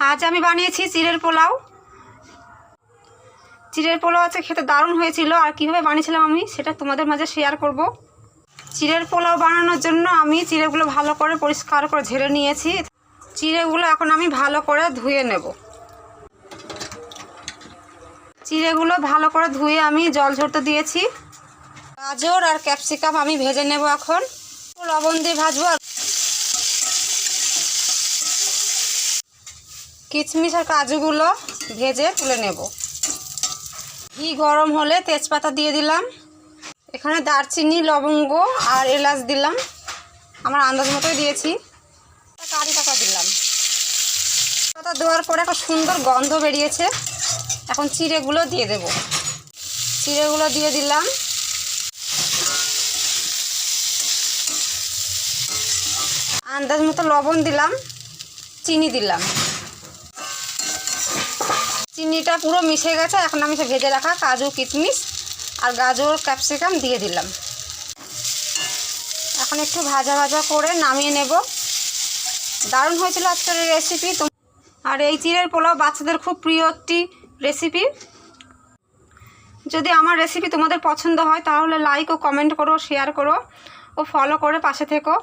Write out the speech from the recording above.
আজ আমি বানিয়েছি চিড়ের পোলাও। চিড়ের পোলাও আছে, খেতে দারুণ হয়েছিল। আর কীভাবে বানিয়েছিলাম আমি সেটা তোমাদের মাঝে শেয়ার করব। চিড়ের পোলাও বানানোর জন্য আমি চিড়েগুলো ভালো করে পরিষ্কার করে ঝেড়ে নিয়েছি। চিড়েগুলো এখন আমি ভালো করে ধুয়ে নেব। চিড়েগুলো ভালো করে ধুয়ে আমি জল ঝরতে দিয়েছি। গাজর আর ক্যাপসিকাম আমি ভেজে নেব। এখন লবণ দিয়ে ভাজবো। আর কিশমিশ আর কাজুগুলো ভেজে তুলে নেব। ঘি গরম হলে তেজপাতা দিয়ে দিলাম। এখানে দারচিনি, লবঙ্গ আর এলাচ দিলাম, আমার আন্দাজ মতোই দিয়েছি। কারি পাতা দিলাম। পাতা দেওয়ার পরে একটা সুন্দর গন্ধ বেরিয়েছে। এখন চিড়েগুলো দিয়ে দেব। চিড়েগুলো দিয়ে দিলাম। আন্দাজ মতো লবণ দিলাম, চিনি দিলাম। চিনিটা পুরো মিশে গেছে। এখন আমি ভেজে রাখা কাজু, কিশমিশ আর গাজর, ক্যাপসিকাম দিয়ে দিলাম। এখন একটু ভাজা ভাজা করে নামিয়ে নেব। দারুণ হয়েছিল আজকের এই রেসিপি। আর এই চিড়ের পোলাও বাচ্চাদের খুব প্রিয় একটি রেসিপি। যদি আমার রেসিপি তোমাদের পছন্দ হয় তাহলে লাইক ও কমেন্ট করো, শেয়ার করো ও ফলো করে পাশে থেকো।